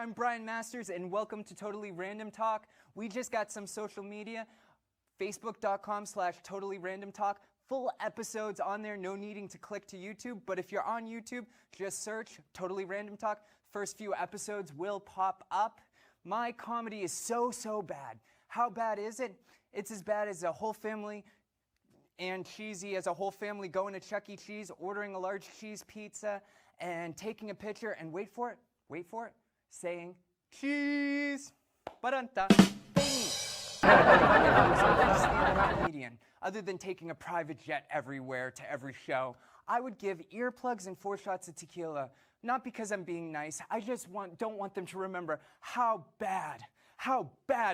I'm Brian Masters, and welcome to Totally Random Talk. We just got some social media, facebook.com/totallyrandomtalk. Full episodes on there, no needing to click to YouTube. But if you're on YouTube, just search Totally Random Talk. First few episodes will pop up. My comedy is so bad. How bad is it? It's as bad as a whole family and cheesy as a whole family going to Chuck E. Cheese, ordering a large cheese pizza, and taking a picture and wait for it, saying cheese. Ba-dun-ta. Bing. Stand-up comedian. Other than taking a private jet everywhere to every show, I would give earplugs and 4 shots of tequila. Not because I'm being nice. I just don't want them to remember how bad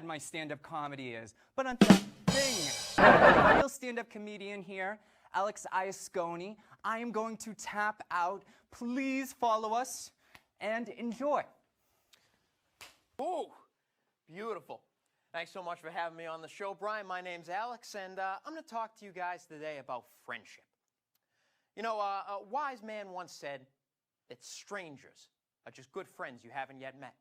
my stand-up comedy is. But on that thing, real stand-up comedian here, Alex Iascone. I am going to tap out. Please follow us and enjoy. Ooh, beautiful. Thanks so much for having me on the show, Brian. My name's Alex, and I'm going to talk to you guys today about friendship. You know, a wise man once said that strangers are just good friends you haven't yet met.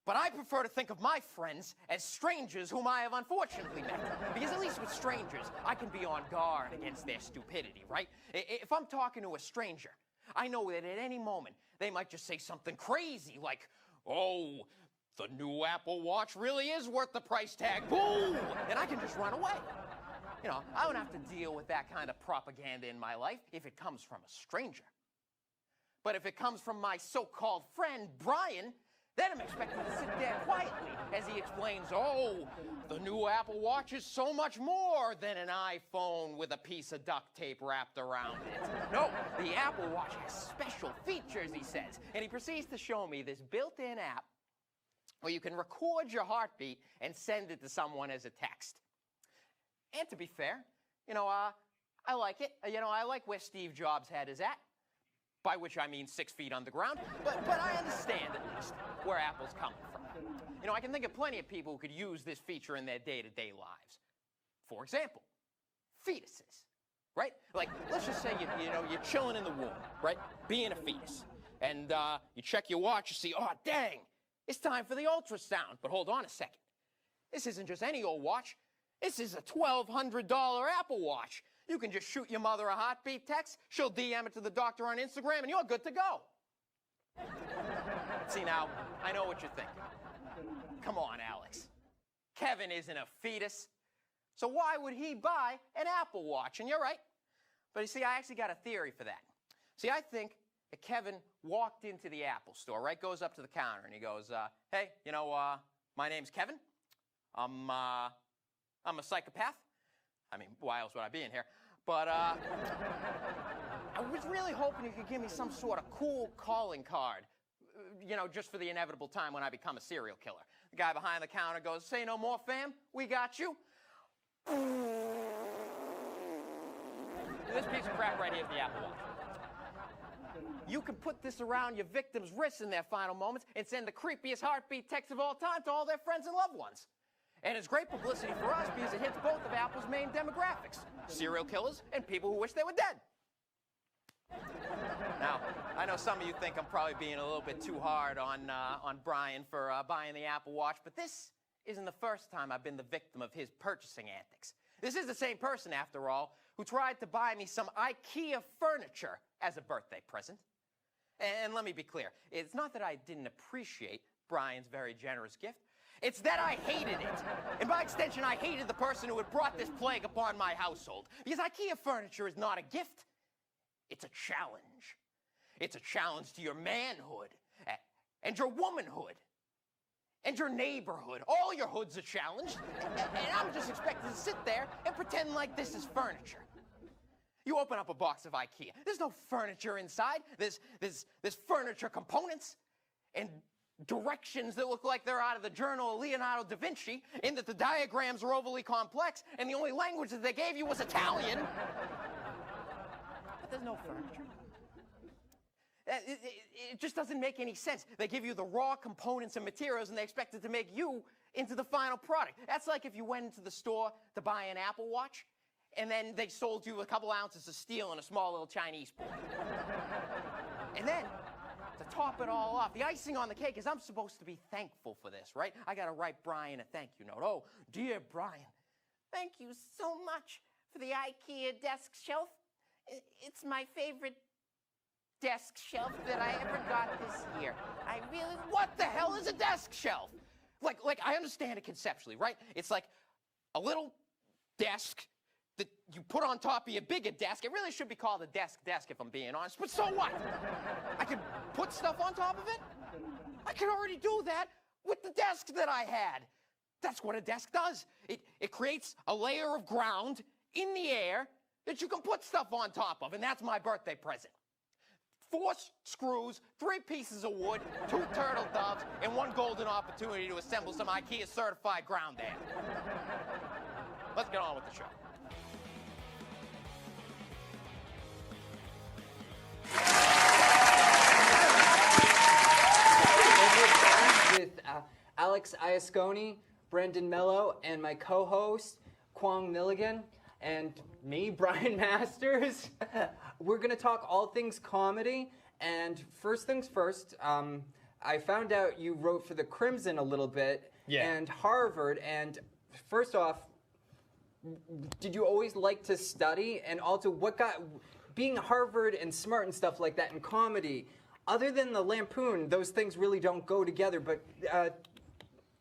But I prefer to think of my friends as strangers whom I have unfortunately met. Because at least with strangers, I can be on guard against their stupidity, right? If I'm talking to a stranger, I know that at any moment, they might just say something crazy like, "Oh, the new Apple Watch really is worth the price tag, boom!" And I can just run away. You know, I don't have to deal with that kind of propaganda in my life if it comes from a stranger. But if it comes from my so-called friend, Brian, then I'm expected to sit there quietly as he explains, "Oh, the new Apple Watch is so much more than an iPhone with a piece of duct tape wrapped around it. No, the Apple Watch has special features," he says. And he proceeds to show me this built-in app where you can record your heartbeat and send it to someone as a text. And to be fair, you know, I like it. You know, I like where Steve Jobs' head is at. By which I mean 6 feet underground, but I understand at least where Apple's coming from. You know, I can think of plenty of people who could use this feature in their day-to-day lives. For example, fetuses, right? Like, let's just say you're chilling in the womb, right? Being a fetus, and you check your watch, you see, oh dang, it's time for the ultrasound. But hold on a second, this isn't just any old watch. This is a $1,200 Apple Watch. You can just shoot your mother a heartbeat text, she'll DM it to the doctor on Instagram, and you're good to go. See, now, I know what you're thinking. Come on, Alex. Kevin isn't a fetus, so why would he buy an Apple Watch? And you're right. But you see, I actually got a theory for that. See, I think that Kevin walked into the Apple store, right? Goes up to the counter, and he goes, "Hey, you know, my name's Kevin. I'm a psychopath. I mean, why else would I be in here? But I was really hoping you could give me some sort of cool calling card, you know, just for the inevitable time when I become a serial killer." The guy behind the counter goes, "Say no more, fam. We got you." This piece of crap right here is the Apple Watch. You can put this around your victim's wrists in their final moments and send the creepiest heartbeat text of all time to all their friends and loved ones. And it's great publicity for us because it hits both of Apple's main demographics, serial killers and people who wish they were dead. Now, I know some of you think I'm probably being a little bit too hard on Brian for buying the Apple Watch, but this isn't the first time I've been the victim of his purchasing antics. This is the same person, after all, who tried to buy me some IKEA furniture as a birthday present. And let me be clear, it's not that I didn't appreciate Brian's very generous gift. It's that I hated it. And by extension, I hated the person who had brought this plague upon my household. Because IKEA furniture is not a gift. It's a challenge. It's a challenge to your manhood and your womanhood and your neighborhood. All your hoods are challenged. And I'm just expected to sit there and pretend like this is furniture. You open up a box of IKEA. There's no furniture inside. There's furniture components and directions that look like they're out of the journal of Leonardo da Vinci, in that the diagrams are overly complex, and the only language that they gave you was Italian. But there's no furniture. It just doesn't make any sense. They give you the raw components and materials, and they expect it to make you into the final product. That's like if you went into the store to buy an Apple Watch, and then they sold you a couple ounces of steel and a small little Chinese boy. And then to top it all off, the icing on the cake is I'm supposed to be thankful for this, right? I got to write Brian a thank you note. Oh, dear Brian, thank you so much for the IKEA desk shelf. It's my favorite desk shelf that I ever got this year. I really... What the hell is a desk shelf? Like I understand it conceptually, right? It's like a little desk that you put on top of your bigger desk. It really should be called a desk if I'm being honest, but so what? I can put stuff on top of it? I can already do that with the desk that I had. That's what a desk does. It creates a layer of ground in the air that you can put stuff on top of, and that's my birthday present. 4 screws, 3 pieces of wood, 2 turtle doves, and 1 golden opportunity to assemble some IKEA certified ground air. Let's get on with the show. With Alex Iascone, Brendan Mello, and my co-host, Kwong Milligan, and me, Brian Masters. We're going to talk all things comedy, and first things first, I found out you wrote for the Crimson a little bit, and Harvard, and first off, did you always like to study? And also, what got, being Harvard and smart and stuff like that in comedy, other than the Lampoon, those things really don't go together, but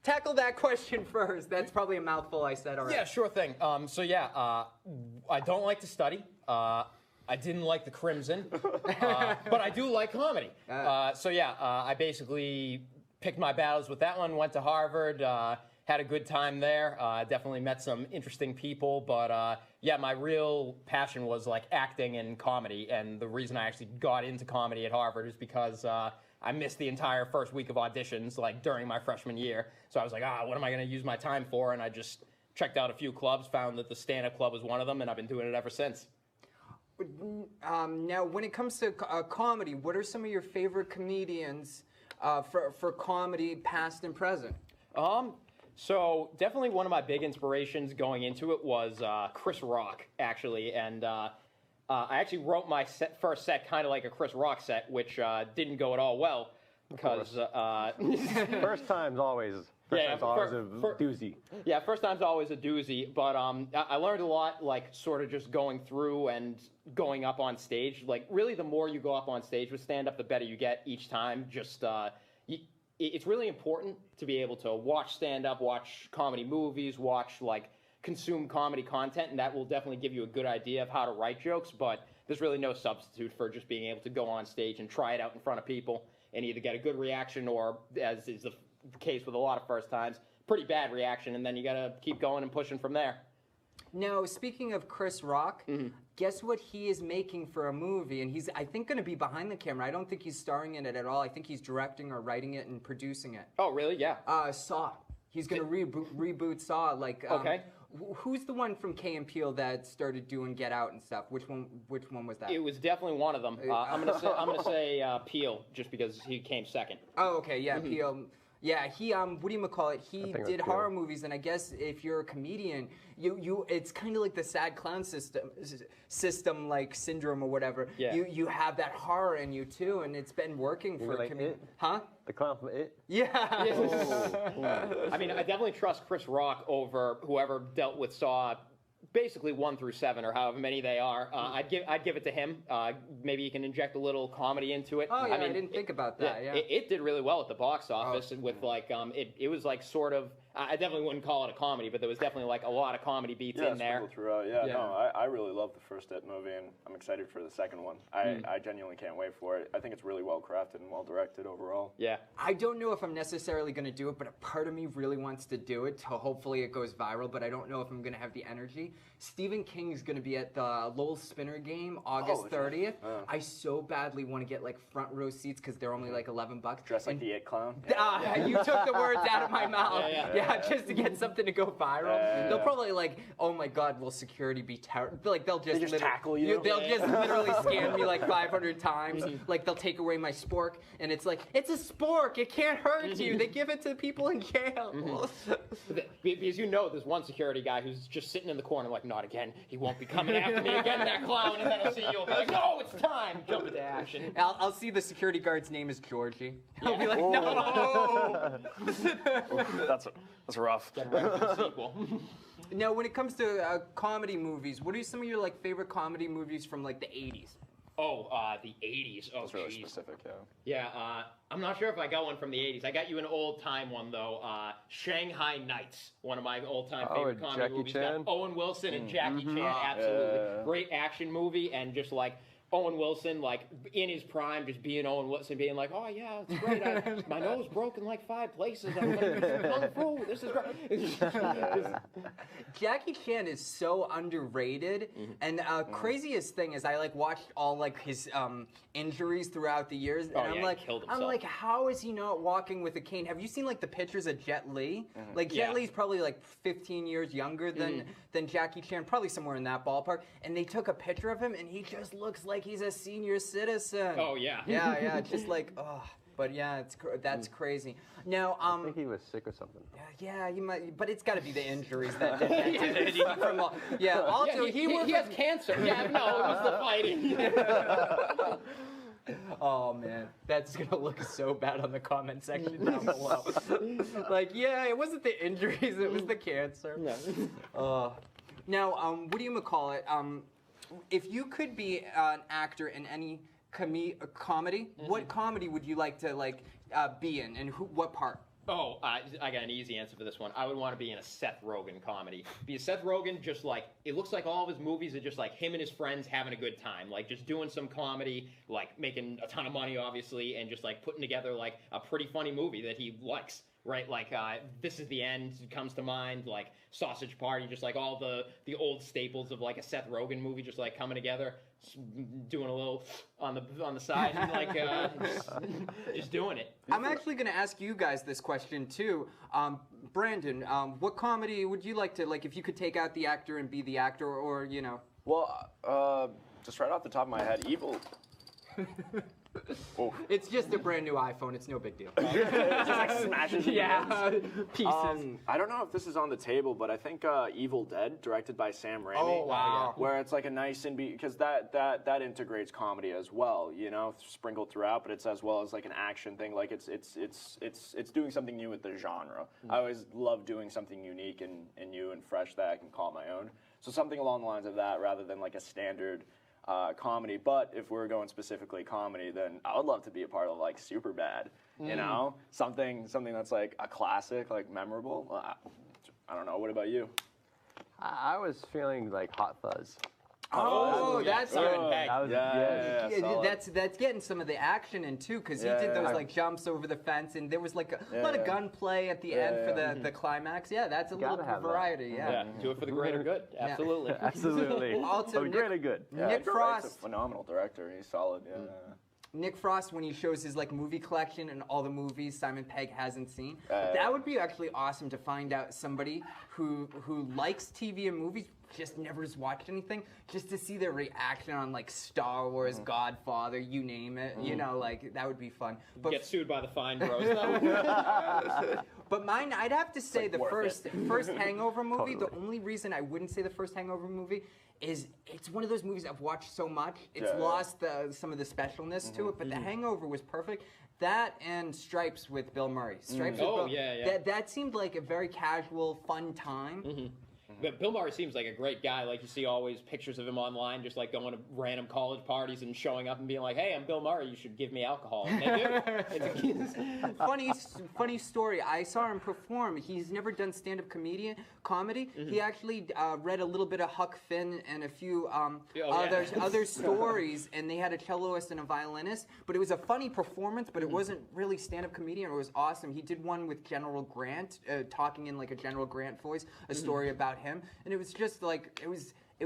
tackle that question first. That's probably a mouthful I said already. Yeah, sure thing. I don't like to study. I didn't like the Crimson, but I do like comedy. I basically picked my battles with that one, went to Harvard, had a good time there. Definitely met some interesting people, but my real passion was like acting and comedy, and the reason I actually got into comedy at Harvard is because I missed the entire first week of auditions, like during my freshman year. So I was like, what am I going to use my time for? And I just checked out a few clubs, found that the stand-up club was one of them, and I've been doing it ever since. Now, when it comes to comedy, what are some of your favorite comedians for comedy, past and present? So definitely one of my big inspirations going into it was Chris Rock, actually, and I actually wrote my first set kind of like a Chris Rock set, which didn't go at all well because First time's always a doozy. Yeah, first time's always a doozy, but I learned a lot, like sort of just going through and going up on stage. Like really, the more you go up on stage with stand-up, the better you get each time. Just it's really important to be able to watch stand-up, watch comedy movies, consume comedy content, and that will definitely give you a good idea of how to write jokes, but there's really no substitute for just being able to go on stage and try it out in front of people and either get a good reaction or, as is the case with a lot of first times, pretty bad reaction, and then you gotta keep going and pushing from there. Now, speaking of Chris Rock, guess what he is making for a movie? And he's, I think, going to be behind the camera. I don't think he's starring in it at all. I think he's directing or writing it and producing it. Oh, really? Yeah. Saw. He's going to reboot Saw. Okay. Who's the one from Key and Peele that started doing Get Out and stuff? Which one was that? It was definitely one of them. I'm gonna say Peele, just because he came second. Oh, okay. Yeah, Peele. Yeah, he what do you call it? He did horror movies, and I guess if you're a comedian, it's kind of like the sad clown system like syndrome or whatever. Yeah. You have that horror in you too, and it's been working for like comedians. It? Huh? The clown from It? Yeah. I mean, I definitely trust Chris Rock over whoever dealt with Saw. Basically 1 through 7 or however many they are. I'd give it to him. Maybe he can inject a little comedy into it. Oh yeah, I didn't think about that. Yeah, it did really well at the box office, and with it was like sort of. I definitely wouldn't call it a comedy, but there was definitely like a lot of comedy beats in there. Throughout. I really love the first It movie, and I'm excited for the second one. I genuinely can't wait for it. I think it's really well crafted and well directed overall. Yeah. I don't know if I'm necessarily going to do it, but a part of me really wants to do it. Hopefully it goes viral, but I don't know if I'm going to have the energy. Stephen King is going to be at the Lowell Spinner game August 30th. I so badly want to get like front row seats because they're only like $11. Dressed like the It clown. You took the words out of my mouth. Yeah, just to get something to go viral. They'll probably like, oh my God, will security be terrible? Like they'll just tackle you. They'll just literally scan me like 500 times. Like they'll take away my spork, and it's like, it's a spork. It can't hurt you. They give it to people in jail. Because you know, there's one security guy who's just sitting in the corner like, not again. He won't be coming after me again, that clown. And then I'll see you. I'll be like, no, it's time. Jump into action. I'll see the security guard's name is Georgie. I'll be like, no. That's rough. Get ready for the sequel. Now, when it comes to comedy movies, what are some of your like favorite comedy movies from like the 80s? Oh, the 80s. Oh, That's really geez. specific, yeah. Yeah, I'm not sure if I got one from the 80s. I got you an old-time one, though. Shanghai Nights, one of my old-time favorite comedy Jackie movies. Chan? Got Owen Wilson and Jackie Chan, absolutely. Yeah. Great action movie, and just like Owen Wilson, like in his prime, just being Owen Wilson, being like, oh yeah, it's great. My nose broke in like 5 places. I'm gonna do kung fu. This is great. Jackie Chan is so underrated, and craziest thing is I like watched all like his injuries throughout the years, and Oh, I'm yeah, like, he killed himself. how is he not walking with a cane? Have you seen like the pictures of Jet Li? Like Jet Yeah. Li's probably like 15 years younger than Jackie Chan, probably somewhere in that ballpark. And they took a picture of him, and he just looks like he's a senior citizen. Oh yeah. Yeah, just like But yeah, that's crazy. Now, I think he was sick or something. yeah, you might, but it's got to be the injuries that did it from all. Yeah, also Yeah, he has cancer. Yeah, no, it was the fighting. Oh man, that's gonna look so bad on the comment section down below. Like, yeah, it wasn't the injuries, it was the cancer. Now, what do you call it? If you could be an actor in any comedy, what comedy would you like to be in, and what part? Oh, I got an easy answer for this one. I would want to be in a Seth Rogen comedy. Because Seth Rogen, just like, it looks like all of his movies are just like him and his friends having a good time. Like, just doing some comedy, like making a ton of money, obviously, and just like putting together like a pretty funny movie that he likes. Right, like This Is the End comes to mind, like Sausage Party, just like all the old staples of like a Seth Rogen movie, just like coming together, doing a little on the side, and like just doing it. I'm actually going to ask you guys this question too. Brandon, what comedy would you like to, like, if you could take out the actor and be the actor, or you know? Well, just right off the top of my head, Evil. Oh. It's just a brand new iPhone. It's no big deal. Just like smashes. Yeah, pieces. I don't know if this is on the table, but I think Evil Dead, directed by Sam Raimi. Oh, wow. Where it's like a nice because that integrates comedy as well, you know, sprinkled throughout, but it's as well as like an action thing. Like it's doing something new with the genre. I always love doing something unique and new and fresh that I can call my own. So something along the lines of that, rather than like a standard comedy. But if we're going specifically comedy, then I would love to be a part of like Superbad. You know, something that's like a classic, like memorable. I don't know. What about you? I was feeling like Hot Fuzz. Oh, that's Simon Pegg. That was, Yeah, solid. that's getting some of the action in too, because he did those like jumps over the fence, and there was like a lot of gunplay at the end for the climax. Yeah, that's a little have that. variety. Yeah, do it for the greater good. Absolutely. Absolutely. Also, Oh, great and good. Yeah, Nick you're right. He's Frost. a phenomenal director. He's solid. Yeah. Nick Frost, when he shows his like movie collection and all the movies Simon Pegg hasn't seen, that would be actually awesome to find out somebody who likes TV and movies, just never has watched anything, just to see their reaction on like Star Wars, Godfather, you name it. You know, like that would be fun. But Get sued by the Fine Bros. though. But mine, I'd have to say the worth first Hangover movie. Totally. The only reason I wouldn't say the first Hangover movie is it's one of those movies I've watched so much, it's Yeah. lost some of the specialness to it. But the Hangover was perfect. That and Stripes with Bill Murray. Stripes with Oh, Bill, yeah. That seemed like a very casual, fun time. But Bill Murray seems like a great guy. Like, you see always pictures of him online, just like going to random college parties and showing up and being like, "Hey, I'm Bill Murray. You should give me alcohol." And they do. Funny story. I saw him perform. He's never done stand-up comedy. He actually read a little bit of Huck Finn and a few other stories, and they had a celloist and a violinist. But it was a funny performance, but it wasn't really stand-up comedian. It was awesome. He did one with General Grant, talking in like a General Grant voice, a story about him, and it was just like it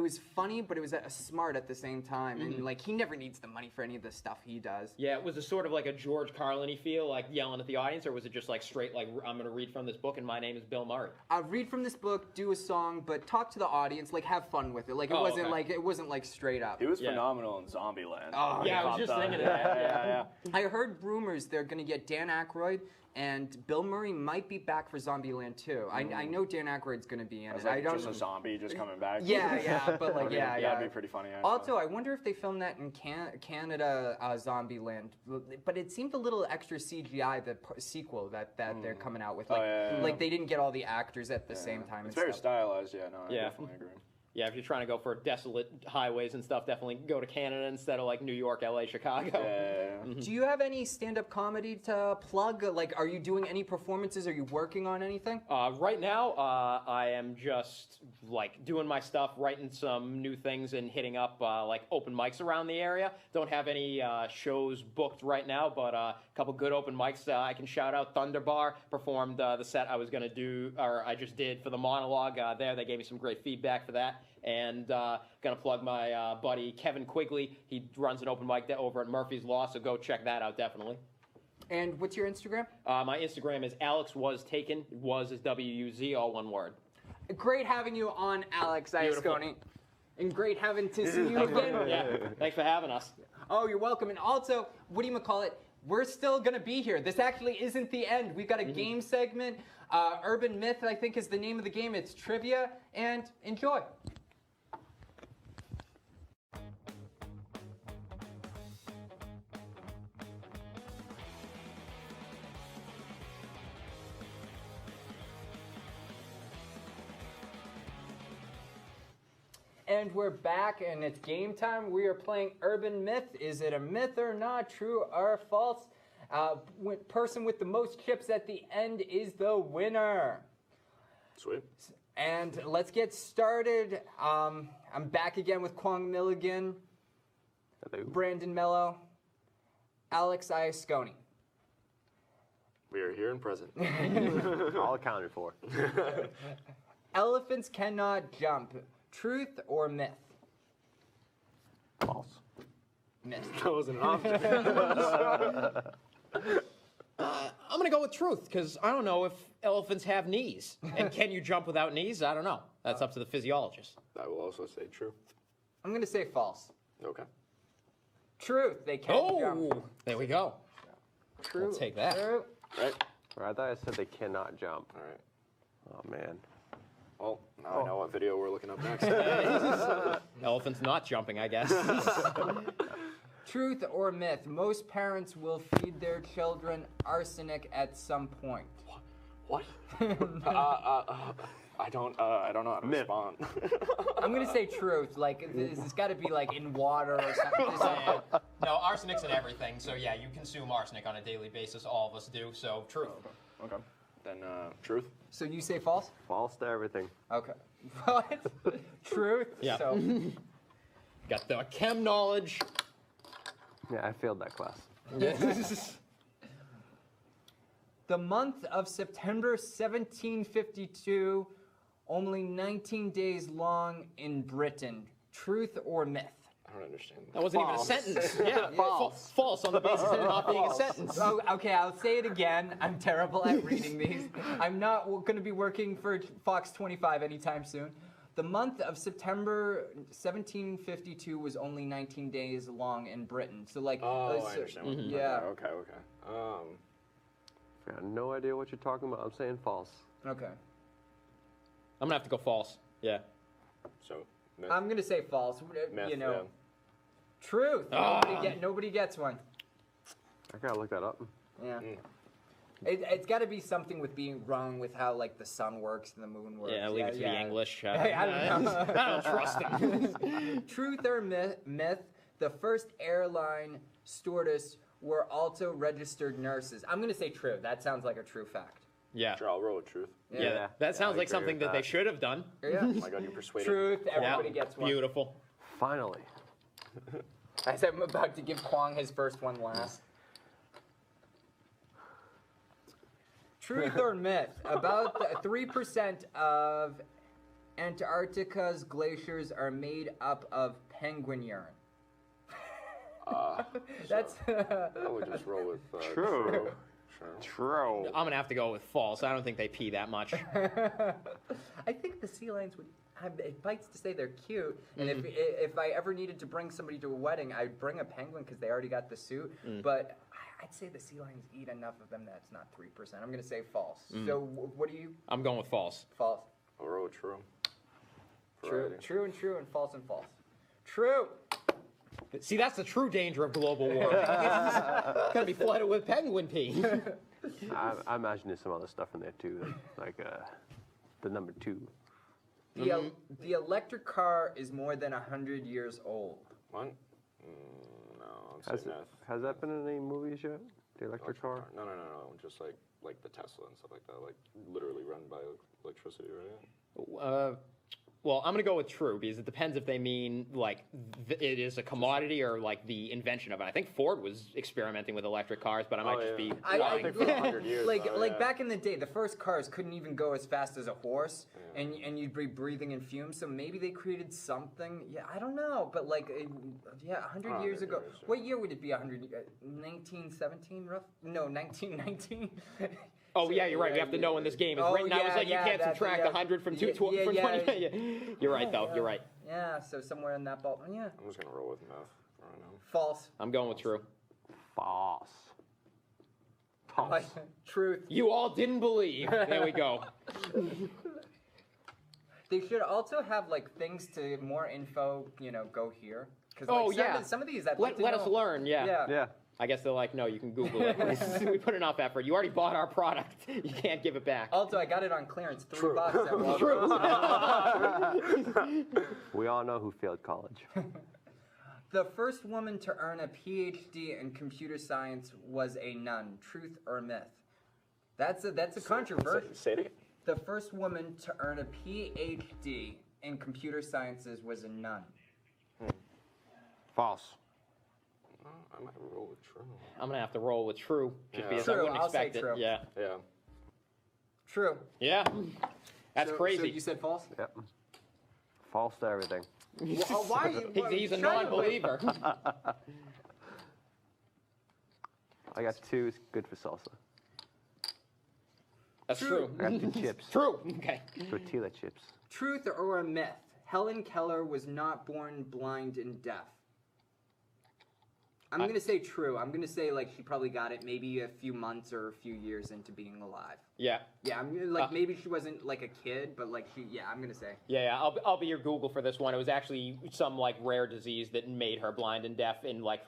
was funny, but it was smart at the same time. And like he never needs the money for any of the stuff he does. Yeah, was it sort of like a George Carlin-y feel, like yelling at the audience, or was it just like straight, like, I'm going to read from this book and my name is Bill Murray? Read from this book, do a song, but talk to the audience, like have fun with it. Like it wasn't like straight up. He was phenomenal in Zombieland. Oh, Yeah, I was just thinking of that. Yeah. I heard rumors they're going to get Dan Aykroyd and Bill Murray might be back for Zombieland 2. I know Dan Aykroyd's going to be in It's it. like I don't just a zombie just coming back. Yeah, but like, yeah. That'd be pretty funny. Actually. Also, I wonder if they filmed that in Canada, Zombieland, but it seemed a little extra CGI, the sequel that they're coming out with. Like, like they didn't get all the actors at the same time. It's and very stuff. stylized. Yeah, no, I definitely agree. Yeah, if you're trying to go for desolate highways and stuff, definitely go to Canada instead of like New York, LA, Chicago. Do you have any stand-up comedy to plug? Like, are you doing any performances? Are you working on anything? Right now, I am just like doing my stuff, writing some new things, and hitting up like open mics around the area. Don't have any shows booked right now, but a couple good open mics I can shout out. Thunder Bar performed the set I was gonna do, or I just did for the monologue there. They gave me some great feedback for that. And gonna plug my buddy Kevin Quigley. He runs an open mic over at Murphy's Law, so go check that out definitely. And what's your Instagram? My Instagram is Alex Was Taken. Was is W-U-Z, all one word. Great having you on, Alex Iascone. And great having to see you again. Yeah, thanks for having us. Oh, you're welcome. And also, we're still going to be here. This actually isn't the end. We've got a game segment. Urban Myth, I think, is the name of the game. It's trivia. And enjoy. And we're back, and it's game time. We are playing Urban Myth. Is it a myth or not? True or false? Person with the most chips at the end is the winner. Sweet. And let's get started. I'm back again with Kwong Milligan, Hello. Brandon Mello, Alex Iascone. We are here and present. All accounted for. Elephants cannot jump. Truth or myth? False. Myth. That wasn't an option. I'm gonna go with truth because I don't know if elephants have knees, and can you jump without knees? I don't know. That's up to the physiologist. I will also say true. I'm going to say false. Okay. Truth. They can't jump. Oh, there we go. True. We'll take that. True. Right. Or I thought I said they cannot jump. All right. Oh man. Well, now I know what video we're looking up next. Elephants not jumping, I guess. Truth or myth? Most parents will feed their children arsenic at some point. What? I don't know how to respond. I'm gonna say truth. Like it's got to be like in water or something. No, arsenic's in everything. So yeah, you consume arsenic on a daily basis. All of us do. So truth. Okay. Then truth. So you say false? False to everything. Okay. What? Truth. Yeah. So Got the chem knowledge. Yeah, I failed that class. the month of September 1752, only 19 days long in Britain. Truth or myth? I don't understand. That wasn't even a sentence. Yeah, false. False on the basis of it not being a sentence. Oh, okay, I'll say it again. I'm terrible at reading these. I'm not going to be working for Fox 25 anytime soon. The month of September 1752 was only 19 days long in Britain. So, like, Oh, I understand. What yeah. Okay. I got no idea what you're talking about. I'm saying false. Okay. I'm gonna have to go false. Yeah. So, myth. I'm gonna say false. Myth, You know, yeah. truth. Nobody gets one. I gotta look that up. Yeah. It's got to be something with being wrong with how like the sun works and the moon works. Yeah, leave it to the English. I don't know. I don't trust them. Truth or myth? The first airline stewardess were also registered nurses. I'm gonna say true. That sounds like a true fact. Yeah. Sure, I'll roll with truth. Yeah. That sounds I like agree something with that they that. should have done. Yeah. Oh my god, you persuaded. Truth. Everybody Yeah. gets one. Beautiful. Finally. As I'm about to give Kwong his first one last. Truth or myth? About 3% of Antarctica's glaciers are made up of penguin urine. That's. I would just roll with True. Sure. True. I'm gonna have to go with false. I don't think they pee that much. I think the sea lions would. It bites to say they're cute, and if I ever needed to bring somebody to a wedding, I'd bring a penguin because they already got the suit. But I'd say the sea lions eat enough of them that it's not 3%. I'm gonna say false. So what do you? I'm going with false. False. I'll roll with true. True. Variety. True and true and false and false. True. See, that's the true danger of global warming. It's gonna be flooded with penguin pee. I imagine there's some other stuff in there too, like the number 2. The electric car is more than 100 years old. What? No, I'm saying math. Has that been in any movies yet? The electric car? No. Just like the Tesla and stuff like that. Like literally run by electricity, right? Well, I'm gonna go with true because it depends if they mean like it is a commodity or like the invention of it. I think Ford was experimenting with electric cars, but I might just be. I think for 100 years. Like back in the day, the first cars couldn't even go as fast as a horse, and you'd be breathing in fumes. So maybe they created something. Yeah, I don't know, but like, 100 years ago. What year would it be? 1917, rough? No, 1919. Oh yeah, you're right. We have to know when this game is written. I was like, you can't subtract 100 from 20. You're right, though. You're right. Yeah, so somewhere in that ball. Yeah. I'm just gonna roll with math right now. False. I'm going with true. False. Truth. You all didn't believe. There we go. They should also have like things to more info. Go here. Oh, Some of these I'd like to Let know. us learn. Yeah. Yeah. I guess they're like, no, you can Google it. We put enough effort. You already bought our product. You can't give it back. Also, I got it on clearance, $3 at Walmart. We all know who failed college. The first woman to earn a PhD in computer science was a nun. Truth or myth? That's a controversy. Say it again. The first woman to earn a PhD in computer sciences was a nun. False. I might roll with true. I'm gonna have to roll with true, just because I True, wouldn't I'll say expect it. true. Yeah. Yeah. True. Yeah. That's So crazy. you said false? Yep. False to everything. Well, why are you? He's a non-believer. I got 2. It's good for salsa. That's true. I got 2 chips. True. Okay. Tortilla chips. Truth or a myth? Helen Keller was not born blind and deaf. I'm going to say true. I'm going to say like she probably got it maybe a few months or a few years into being alive. Yeah. Yeah, I'm like maybe she wasn't like a kid, but like I'm going to say. Yeah. I'll be your Google for this one. It was actually some like rare disease that made her blind and deaf in like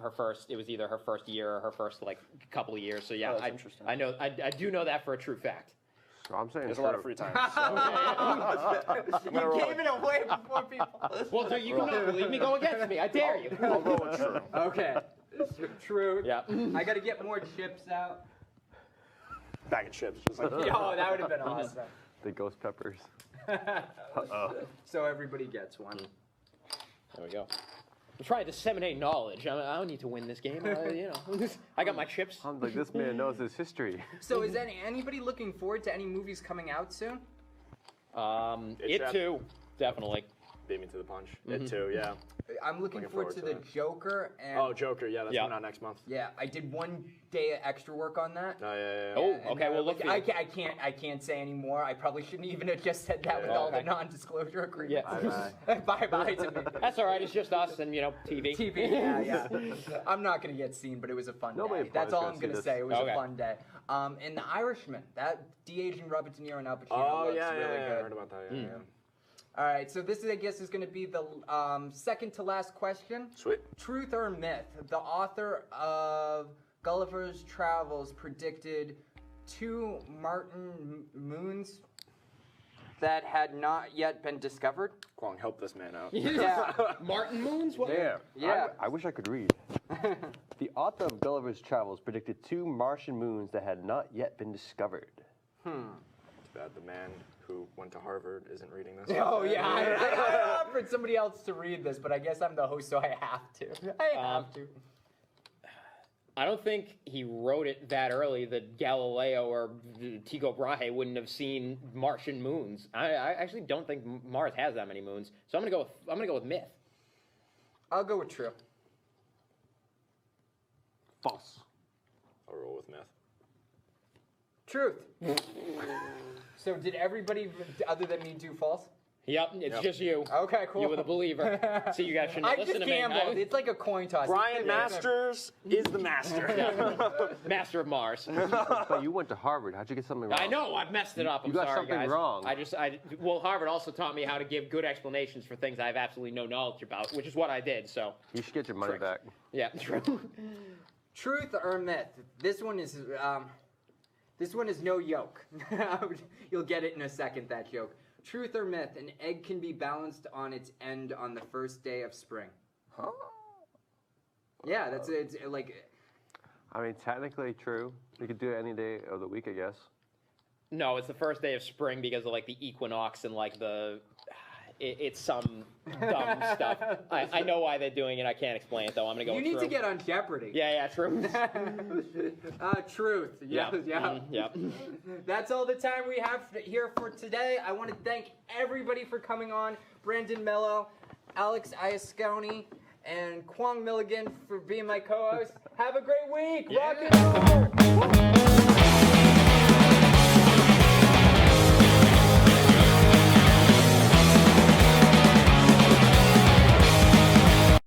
it was either her first year or her first like couple of years. So yeah, that's interesting. I know. I do know that for a true fact. So I'm saying There's a true. lot of free time. You gave it away before people. Well, do you not believe me? Go against me. I dare you. I'll roll with true. Okay. True. Yeah. I got to get more chips out. Bag of chips. Just like, Oh, that would have been awesome. The ghost peppers. So everybody gets one. There we go. I'm trying to disseminate knowledge. I don't need to win this game. I got my chips. I'm like, this man knows his history. So is anybody looking forward to any movies coming out soon? It too, definitely. Beat me to the punch. It too, yeah. I'm looking forward to the forward to Joker and Oh, Joker, yeah, that's Yeah. coming out next month. yeah, I did 1 day of extra work on that. Oh, yeah. Oh, And, okay. Well, look, look. I can't say anymore. I probably shouldn't even have just said that with all the okay. non-disclosure agreements. Yeah. Bye to me. That's all right. It's just us and TV. TV, yeah. I'm not gonna get seen, but it was a fun Nobody day. That's all I'm podcasts gonna this. say. It was Okay. a fun day. And The Irishman, that de-aging Robert De Niro and Al Pacino Oh, looks yeah, really I good. heard about that, yeah. All right, so this is, I guess, is going to be the second to last question. Sweet. Truth or myth? The author of Gulliver's Travels predicted 2 Martin moons that had not yet been discovered. Kwong, help this man out. Yeah. Martin Moons? What? Yeah. I wish I could read. The author of Gulliver's Travels predicted 2 Martian moons that had not yet been discovered. Too bad the man who went to Harvard isn't reading this. Oh, yeah. I offered somebody else to read this, but I guess I'm the host, so I have to. I have to. I don't think he wrote it that early that Galileo or Tycho Brahe wouldn't have seen Martian moons. I actually don't think Mars has that many moons. So I'm gonna go with myth. I'll go with true. False. I'll roll with myth. Truth. So did everybody other than me do false? Yep, it's just you. Okay, cool. You were the believer. So you guys shouldn't I listen just to me. gambled. It's like a coin toss. Brian Masters is the master. Master of Mars. But you went to Harvard. How'd you get something wrong? I know, I've messed it up. I'm You got sorry, something guys. wrong. Well, Harvard also taught me how to give good explanations for things I have absolutely no knowledge about, which is what I did. So, You should get your money back. yeah, true. Truth or myth? This one is no yolk. You'll get it in a second, that joke. Truth or myth? An egg can be balanced on its end on the first day of spring. Huh? Yeah, it's like. I mean, technically true. You could do it any day of the week, I guess. No, it's the first day of spring because of like the equinox and like it's some dumb stuff. I know why they're doing it. I can't explain it though. I'm gonna go. You with need true. to get on Jeopardy. Yeah, true. Truth. Yeah. Yeah. That's all the time we have here for today. I want to thank everybody for coming on. Brandon Mello, Alex Iascone, and Kwong Milligan for being my co-host. Have a great week. Rock and roll.